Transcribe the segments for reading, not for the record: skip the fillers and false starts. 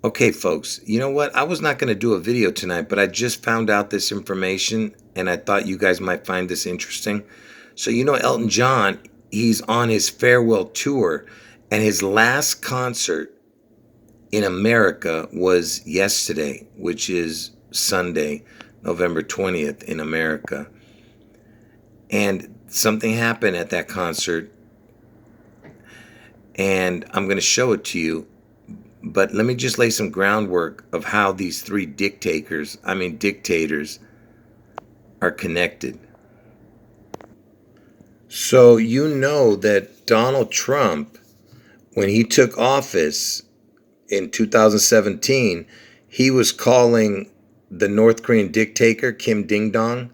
Okay, folks, you know what? I was not going to do a video tonight, but I just found out this information and I thought you guys might find this interesting. So, Elton John, he's on his farewell tour, and his last concert in America was yesterday, which is Sunday, November 20th in America. And something happened at that concert, and I'm going to show it to you. But let me just lay some groundwork of how these three dictators are connected. So you know that Donald Trump, when he took office in 2017, he was calling the North Korean dictator Kim Ding Dong,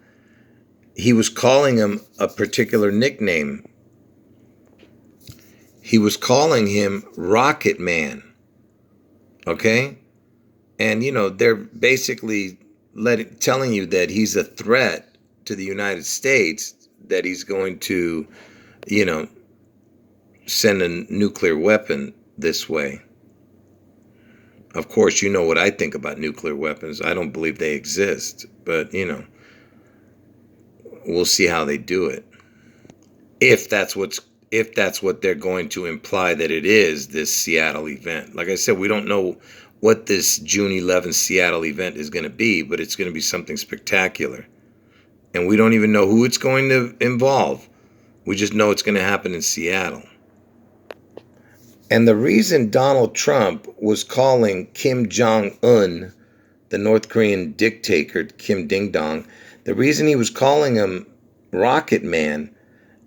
he was calling him a particular nickname. He was calling him Rocket Man. Okay? And, they're basically telling you that he's a threat to the United States, that he's going to, send a nuclear weapon this way. Of course, you know what I think about nuclear weapons. I don't believe they exist, but, we'll see how they do it. If that's what they're going to imply that it is, this Seattle event. Like I said, we don't know what this June 11th Seattle event is going to be, but it's going to be something spectacular. And we don't even know who it's going to involve. We just know it's going to happen in Seattle. And the reason Donald Trump was calling Kim Jong-un, the North Korean dictator, Kim Ding Dong, the reason he was calling him Rocket Man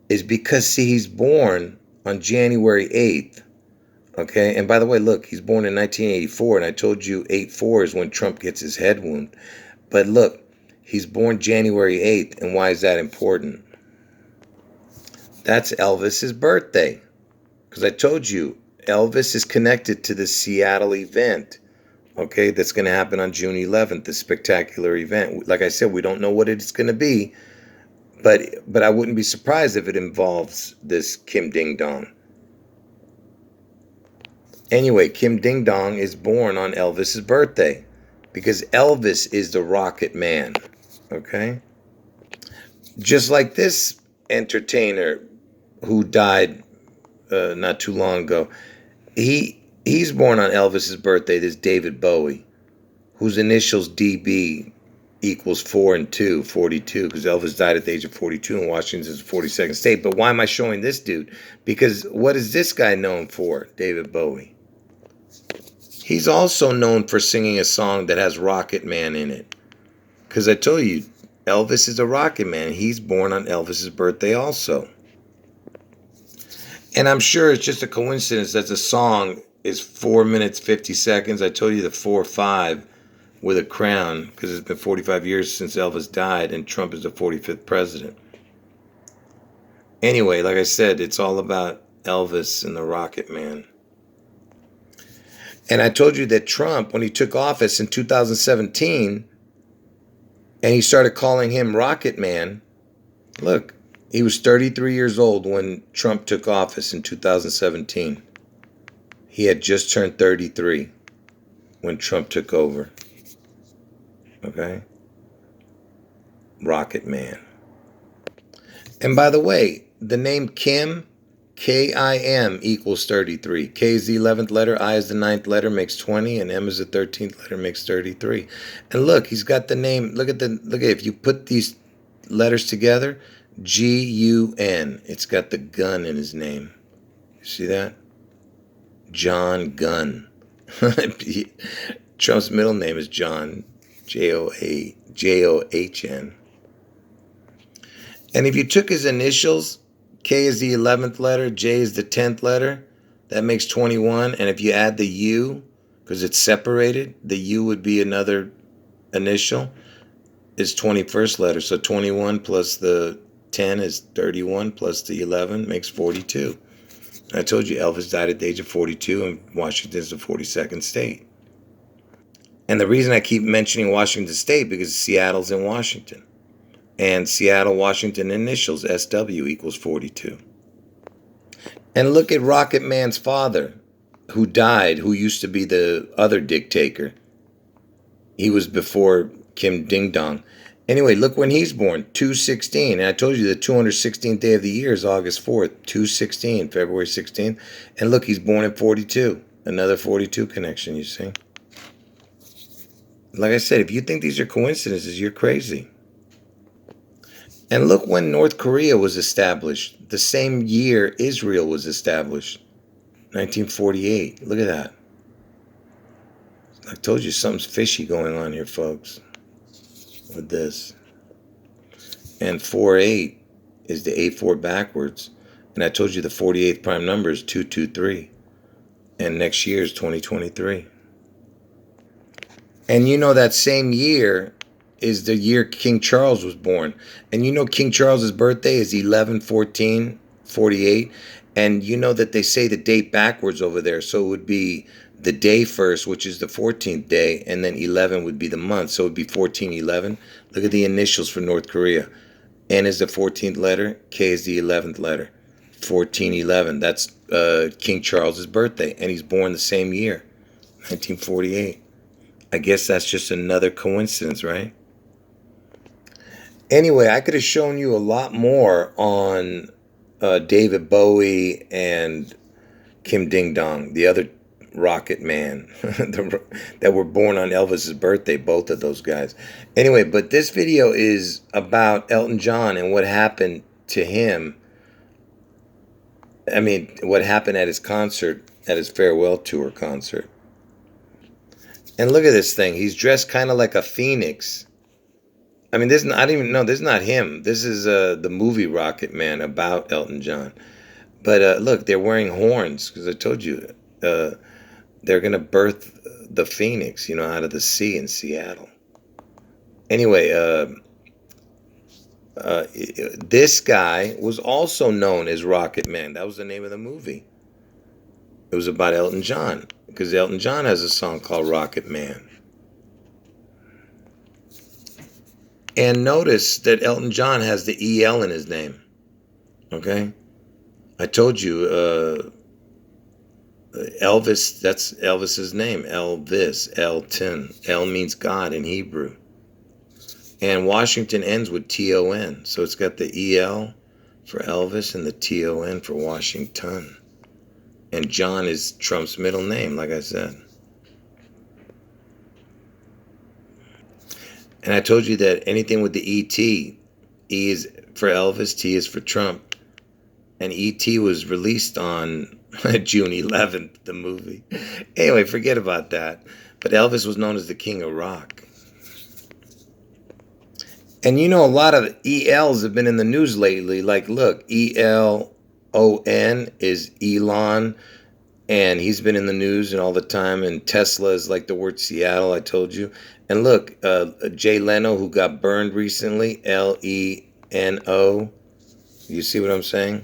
is because, see, he's born on January 8th. Okay, and by the way, look, he's born in 1984, and I told you 84 is when Trump gets his head wound. But look, he's born January 8th, and why is that important? That's Elvis's birthday. Because I told you, Elvis is connected to the Seattle event, okay, that's going to happen on June 11th, the spectacular event. Like I said, we don't know what it's going to be, but I wouldn't be surprised if it involves this Kim Ding Dong. Anyway, Kim Ding Dong is born on Elvis's birthday because Elvis is the Rocket Man, okay? Just like this entertainer who died not too long ago. He's born on Elvis's birthday, this David Bowie, whose initials DB equals 4 and 2, 42, because Elvis died at the age of 42 and Washington's the 42nd state. But why am I showing this dude? Because what is this guy known for, David Bowie? He's also known for singing a song that has Rocket Man in it. Because I told you, Elvis is a Rocket Man. He's born on Elvis's birthday also. And I'm sure it's just a coincidence that the song is 4 minutes, 50 seconds. I told you the 4-5 with a crown, because it's been 45 years since Elvis died, and Trump is the 45th president. Anyway, like I said, it's all about Elvis and the Rocket Man. And I told you that Trump, when he took office in 2017, and he started calling him Rocket Man, look, he was 33 years old when Trump took office in 2017. He had just turned 33 when Trump took over. Okay? Rocket Man. And by the way, the name Kim, K-I-M, equals 33. K is the 11th letter, I is the 9th letter, makes 20, and M is the 13th letter, makes 33. And look, he's got the name, look at if you put these letters together, G-U-N, it's got the gun in his name. You see that? John Gunn. Trump's middle name is John, J-O-H-N. And if you took his initials, K is the 11th letter, J is the 10th letter, that makes 21. And if you add the U, because it's separated, the U would be another initial, is 21st letter. So 21 plus the 10 is 31, plus the 11 makes 42. I told you Elvis died at the age of 42, and Washington is the 42nd state. And the reason I keep mentioning Washington State, because Seattle's in Washington. And Seattle, Washington initials, SW, equals 42. And look at Rocket Man's father, who died, who used to be the other dictator. He was before Kim Ding Dong. Anyway, look when he's born, 216. And I told you the 216th day of the year is August 4th, 216, February 16th. And look, he's born in 42. Another 42 connection, you see. Like I said, if you think these are coincidences, you're crazy. And look when North Korea was established. The same year Israel was established, 1948. Look at that. I told you something's fishy going on here, folks, with this. And 4-8 is the 8-4 backwards. And I told you the 48th prime number is 223. And next year is 2023. And you know that same year is the year King Charles was born. And you know King Charles's birthday is 11/14/48. And you know that they say the date backwards over there. So it would be the day first, which is the 14th day, and then 11 would be the month. So it would be 1411. Look at the initials for North Korea. N is the 14th letter. K is the 11th letter. 1411. That's King Charles's birthday. And he's born the same year, 1948. I guess that's just another coincidence, right? Anyway, I could have shown you a lot more on David Bowie and Kim Ding Dong, the other Rocket Man, that were born on Elvis's birthday, both of those guys. Anyway, but this video is about Elton John and what happened to him. I mean, what happened at his concert, at his farewell tour concert. And look at this thing. He's dressed kind of like a phoenix. I mean, this, I don't even know. This is not him. This is the movie Rocket Man about Elton John. But look, they're wearing horns because I told you they're going to birth the phoenix, out of the sea in Seattle. Anyway, this guy was also known as Rocket Man. That was the name of the movie. It was about Elton John, because Elton John has a song called Rocket Man. And notice that Elton John has the EL in his name. Okay? I told you, Elvis, that's Elvis's name. Elvis, Elton. El means God in Hebrew. And Washington ends with T-O-N. So it's got the EL for Elvis and the T-O-N for Washington. And John is Trump's middle name, like I said. And I told you that anything with the E-T, E is for Elvis, T is for Trump. And E.T. was released on June 11th, the movie. Anyway, forget about that. But Elvis was known as the King of Rock. And a lot of ELs have been in the news lately. Like, look, ELON is Elon. And he's been in the news and all the time. And Tesla is like the word Seattle, I told you. And look, Jay Leno, who got burned recently, Leno. You see what I'm saying?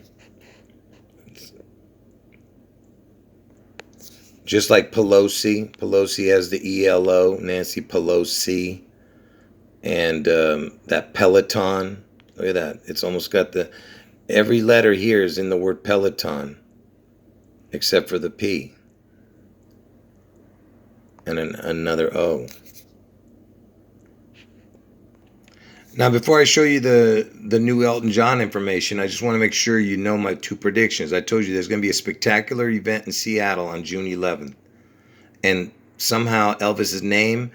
Just like Pelosi. Pelosi has the ELO, Nancy Pelosi. And that Peloton. Look at that. It's almost got every letter here is in the word Peloton. Except for the P. And another O. Now, before I show you the new Elton John information, I just want to make sure you know my two predictions. I told you there's going to be a spectacular event in Seattle on June 11th. And somehow Elvis's name,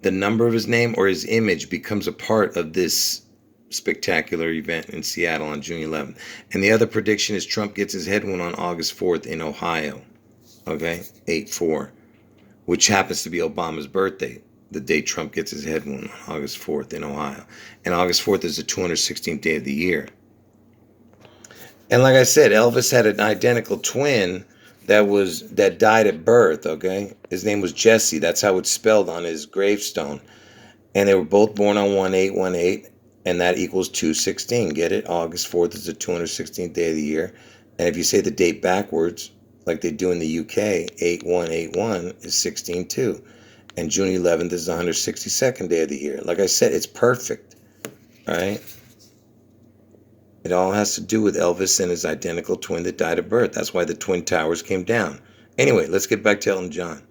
the number of his name, or his image becomes a part of this spectacular event in Seattle on June 11th. And the other prediction is Trump gets his head wound on August 4th in Ohio. Okay? 8-4. Which happens to be Obama's birthday. The day Trump gets his head wound on August 4th in Ohio. And August 4th is the 216th day of the year. And like I said, Elvis had an identical twin that died at birth, okay? His name was Jesse. That's how it's spelled on his gravestone. And they were both born on 1818, and that equals 216. Get it? August 4th is the 216th day of the year. And if you say the date backwards, like they do in the UK, 8181 is 16-2. And June 11th is the 162nd day of the year. Like I said, it's perfect. All right? It all has to do with Elvis and his identical twin that died at birth. That's why the Twin Towers came down. Anyway, let's get back to Elton John.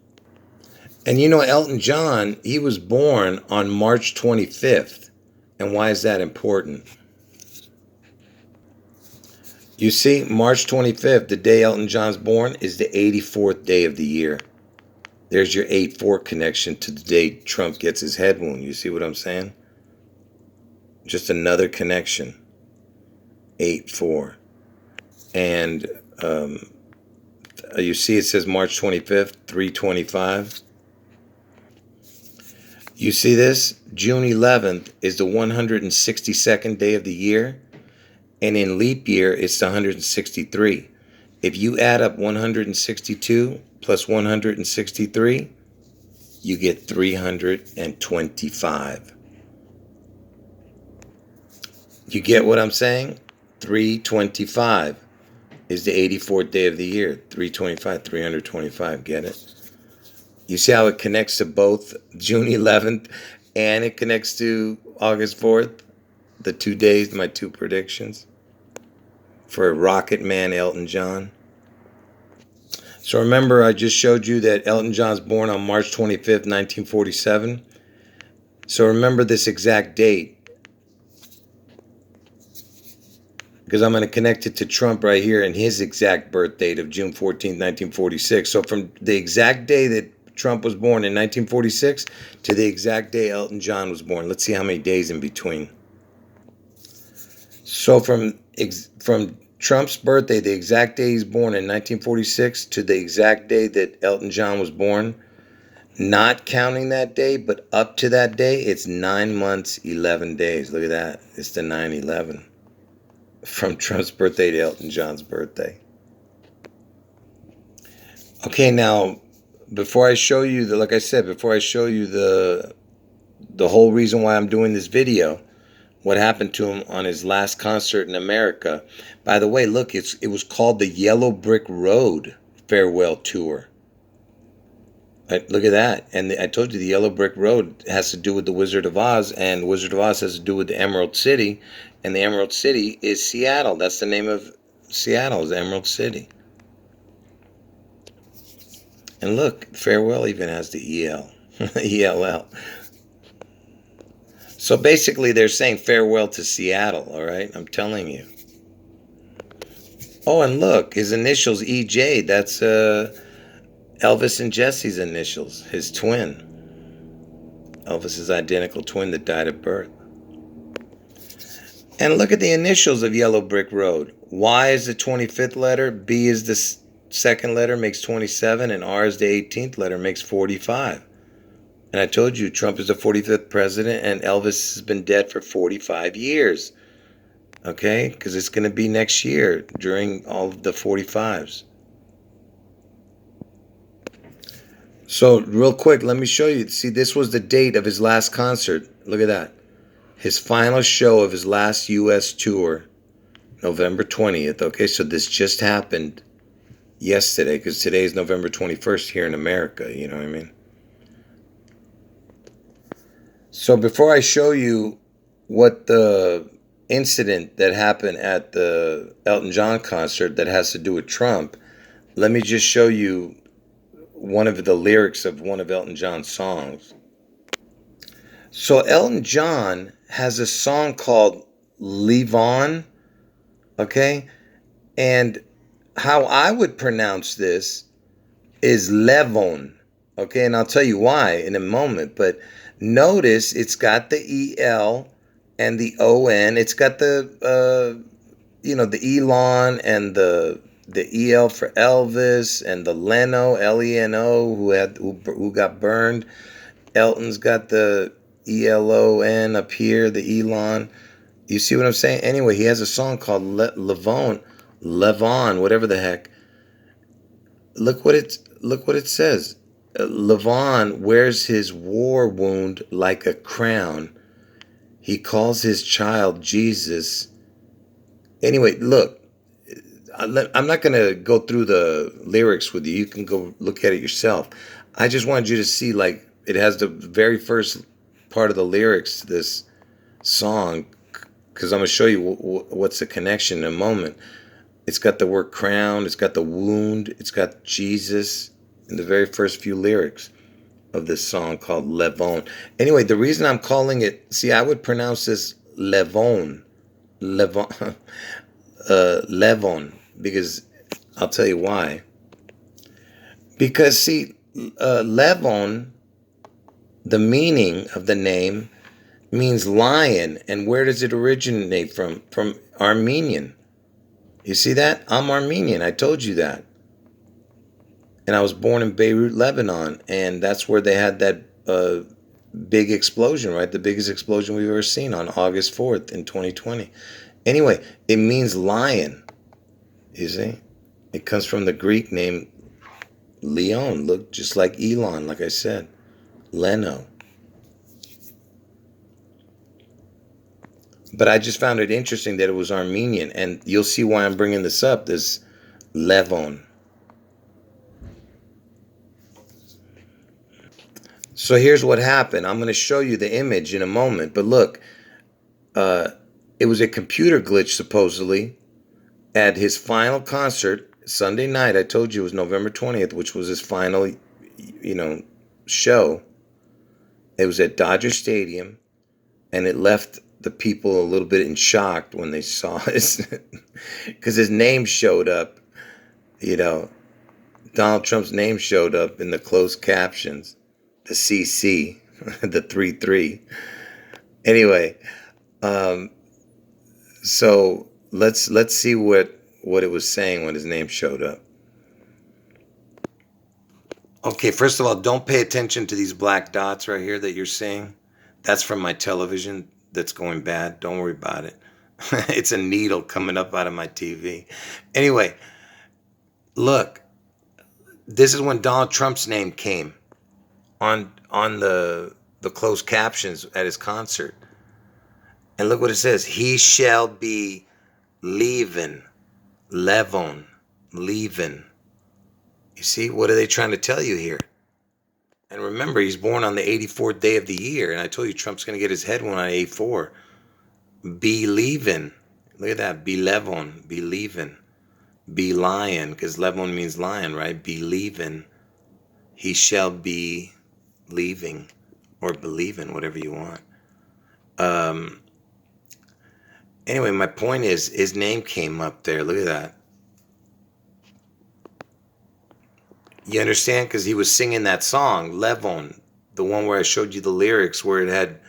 And you know, Elton John, he was born on March 25th. And why is that important? You see, March 25th, the day Elton John's born, is the 84th day of the year. There's your 8-4 connection to the day Trump gets his head wound. You see what I'm saying? Just another connection. 8-4. And you see it says March 25th, 325. You see this? June 11th is the 162nd day of the year. And in leap year, it's the 163. If you add up 162 plus 163, you get 325. You get what I'm saying? 325 is the 84th day of the year. 325, 325. Get it? You see how it connects to both June 11th and it connects to August 4th? The 2 days, my 2 predictions for ROCKETMAN Elton John. So remember, I just showed you that Elton John's born on March 25th, 1947. So remember this exact date, because I'm going to connect it to Trump right here and his exact birth date of June 14th, 1946. So from the exact day that Trump was born in 1946 to the exact day Elton John was born. Let's see how many days in between. So from Trump's birthday, the exact day he's born in 1946, to the exact day that Elton John was born, not counting that day, but up to that day, it's 9 months, 11 days. Look at that. It's the 9/11. From Trump's birthday to Elton John's birthday. Okay, now, before I show you, like I said, before I show you the whole reason why I'm doing this video, what happened to him on his last concert in America. By the way, look, it was called the Yellow Brick Road Farewell Tour. Look at that. And I told you the Yellow Brick Road has to do with the Wizard of Oz, and Wizard of Oz has to do with the Emerald City, and the Emerald City is Seattle. That's the name of Seattle, is Emerald City. And look, Farewell even has the EL, ELL. So basically, they're saying farewell to Seattle, all right? I'm telling you. Oh, and look, his initials, EJ, that's Elvis and Jesse's initials, his twin. Elvis's identical twin that died at birth. And look at the initials of Yellow Brick Road. Y is the 25th letter, B is the second letter, makes 27, and R is the 18th letter, makes 45. And I told you, Trump is the 45th president, and Elvis has been dead for 45 years. Okay? Because it's going to be next year during all of the 45s. So, real quick, let me show you. See, this was the date of his last concert. Look at that. His final show of his last U.S. tour, November 20th. Okay, so this just happened yesterday, because today is November 21st here in America. You know what I mean? So before I show you what the incident that happened at the Elton John concert that has to do with Trump, let me just show you one of the lyrics of one of Elton John's songs. So Elton John has a song called Leave On, okay? And how I would pronounce this is Levon, okay? And I'll tell you why in a moment, but notice it's got the EL and the ON. It's got the, the Elon and the EL for Elvis, and the Leno, Leno, who got burned. Elton's got the ELON up here, the Elon. You see what I'm saying? Anyway, he has a song called Levon, whatever the heck. Look what it says. Levon wears his war wound like a crown. He calls his child Jesus. Anyway, look, I'm not going to go through the lyrics with you. You can go look at it yourself. I just wanted you to see, like, it has the very first part of the lyrics to this song, because I'm going to show you what's the connection in a moment. It's got the word crown. It's got the wound. It's got Jesus in the very first few lyrics of this song called Levon. Anyway, the reason I'm calling it, see, I would pronounce this Levon, Levon, Levon, because I'll tell you why. Because see, Levon, the meaning of the name means lion, and where does it originate from? From Armenian. You see that? I'm Armenian. I told you that. And I was born in Beirut, Lebanon, and that's where they had that big explosion, right? The biggest explosion we've ever seen on August 4th in 2020. Anyway, it means lion, you see? It comes from the Greek name Leon, look just like Elon, like I said, Leno. But I just found it interesting that it was Armenian, and you'll see why I'm bringing this up, this Levon. So here's what happened. I'm going to show you the image in a moment. But look, it was a computer glitch, supposedly, at his final concert Sunday night. I told you it was November 20th, which was his final, show. It was at Dodger Stadium, and it left the people a little bit in shock when they saw his, because his name showed up, Donald Trump's name showed up in the closed captions. The CC, the 3-3. Anyway, so let's see what it was saying when his name showed up. Okay, first of all, don't pay attention to these black dots right here that you're seeing. That's from my television that's going bad. Don't worry about it. It's a needle coming up out of my TV. Anyway, look, this is when Donald Trump's name came on the closed captions at his concert. And look what it says. He shall be leaving. Levon. Leaving. You see, what are they trying to tell you here? And remember, he's born on the 84th day of the year. And I told you Trump's going to get his head one on 84. Be leaving. Look at that. Be Levon. Be leaving. Be lion. Because Levon means lion, right? Be leaving. He shall be leaving, or believing, whatever you want. Anyway, my point is, his name came up there. Look at that. You understand? Because he was singing that song, Levon, the one where I showed you the lyrics, where it had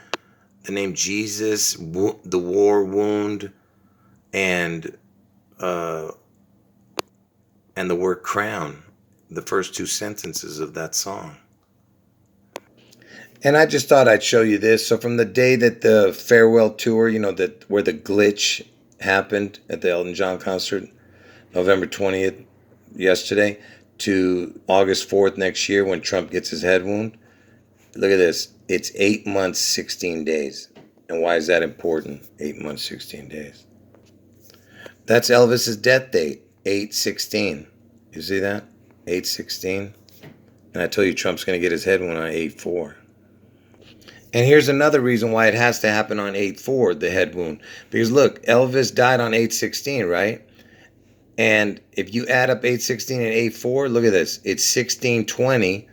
the name Jesus, the war wound, and the word crown, the first two sentences of that song. And I just thought I'd show you this. So from the day that the farewell tour, that where the glitch happened at the Elton John concert, November 20th, yesterday, to August 4th next year when Trump gets his head wound. Look at this. It's 8 months, 16 days. And why is that important? 8 months, 16 days. That's Elvis's death date, 8/16. You see that? 8/16. And I told you Trump's going to get his head wound on 8/4. And here's another reason why it has to happen on 8/4, the head wound. Because look, Elvis died on 8/16, right? And if you add up 8/16 and 8/4, look at this. It's 16/20.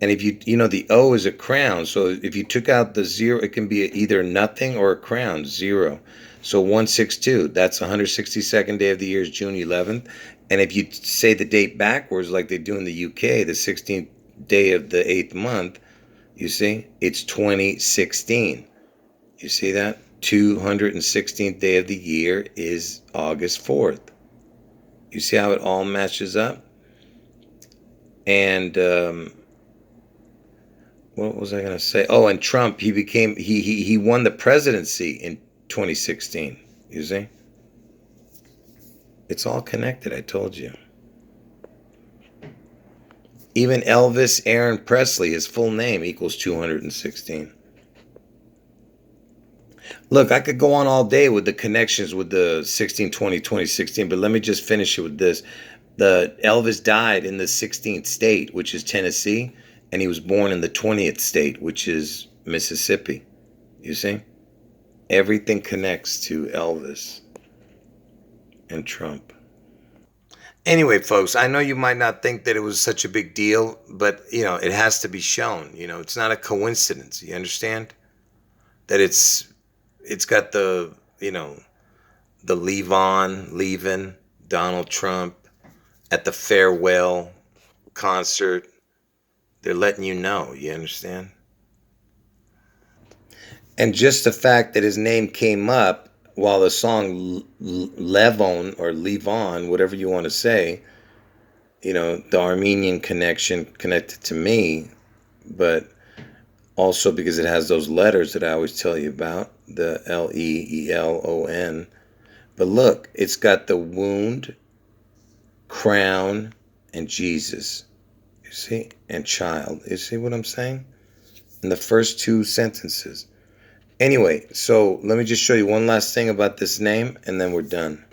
And if the O is a crown. So if you took out the 0, it can be either nothing or a crown, 0. So 1/62, that's 162nd day of the year is June 11th. And if you say the date backwards like they do in the UK, the 16th day of the 8th month, you see, it's 2016. You see that? 216th day of the year is August 4th. You see how it all matches up? And what was I going to say? Oh, and Trump, he won the presidency in 2016. You see? It's all connected, I told you. Even Elvis Aaron Presley, his full name equals 216. Look, I could go on all day with the connections with the 1620, 2016, but let me just finish it with this. The Elvis died in the 16th state, which is Tennessee, and he was born in the 20th state, which is Mississippi. You see? Everything connects to Elvis and Trump. Anyway, folks, I know you might not think that it was such a big deal, but it has to be shown. It's not a coincidence. You understand that it's got the leaving Donald Trump at the farewell concert. They're letting you know. You understand? And just the fact that his name came up while the song Levon or Levon, whatever you want to say, the Armenian connection connected to me, but also because it has those letters that I always tell you about, the Leelon. But look, it's got the wound, crown, and Jesus. You see? And child. You see what I'm saying? In the first two sentences. Anyway, so let me just show you one last thing about this name, and then we're done.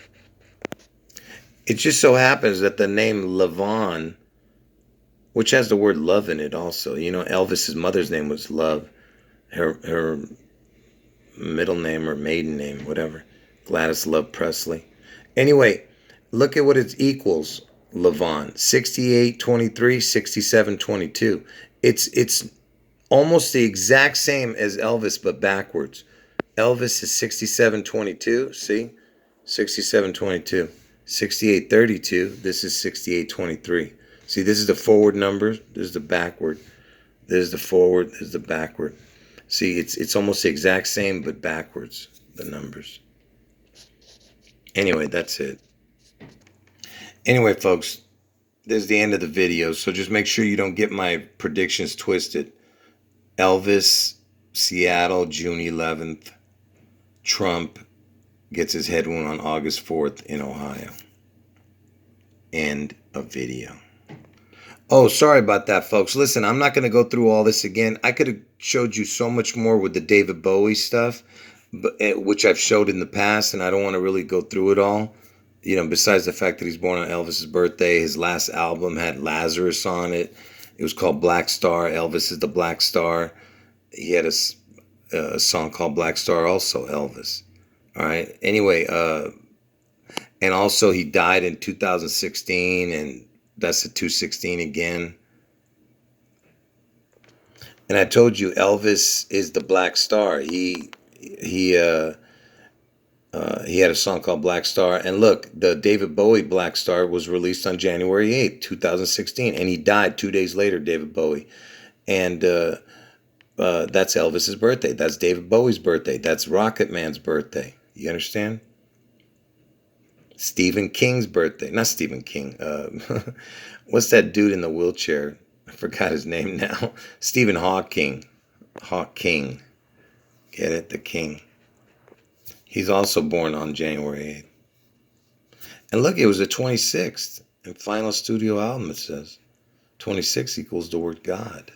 It just so happens that the name Levon, which has the word love in it also. Elvis's mother's name was Love. Her middle name or maiden name, whatever. Gladys Love Presley. Anyway, look at what it equals, Levon. 6823, 6722. It's almost the exact same as Elvis, but backwards. Elvis is 6722, see? 6722. 6832, this is 6823. See, this is the forward number, this is the backward. This is the forward, this is the backward. See, it's almost the exact same, but backwards, the numbers. Anyway, that's it. Anyway, folks, this is the end of the video, so just make sure you don't get my predictions twisted. Elvis, Seattle, June 11th. Trump gets his head wound on August 4th in Ohio. End of video. Oh, sorry about that, folks. Listen, I'm not going to go through all this again. I could have showed you so much more with the David Bowie stuff, which I've showed in the past, and I don't want to really go through it all. Besides the fact that he's born on Elvis's birthday, his last album had Lazarus on it. It was called Black Star. Elvis is the Black Star. He had a song called Black Star, also Elvis. All right. Anyway, and also he died in 2016, and that's the 216 again. And I told you Elvis is the Black Star. He had a song called Black Star. And look, the David Bowie Black Star was released on January 8th, 2016. And he died 2 days later, David Bowie. And that's Elvis's birthday. That's David Bowie's birthday. That's ROCKETMAN's birthday. You understand? Stephen King's birthday. Not Stephen King. What's that dude in the wheelchair? I forgot his name now. Stephen Hawking. Hawking. Get it? The King. He's also born on January 8th. And look, it was the 26th. And final studio album, it says. 26 equals the word God.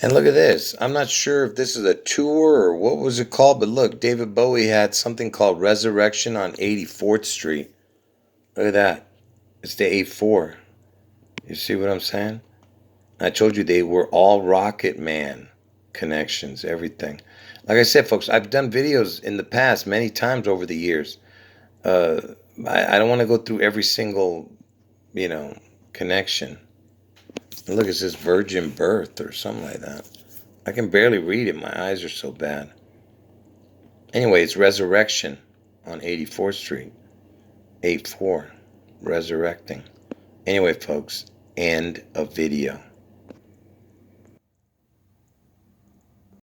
And look at this. I'm not sure if this is a tour or what was it called, but look, David Bowie had something called Resurrection on 84th Street. Look at that. It's the 84. You see what I'm saying? I told you they were all ROCKETMAN connections, everything. Like I said, folks, I've done videos in the past many times over the years. I don't want to go through every single, connection. And look, it says virgin birth or something like that. I can barely read it. My eyes are so bad. Anyway, it's Resurrection on 84th Street. 84. Resurrecting. Anyway, folks, end of video.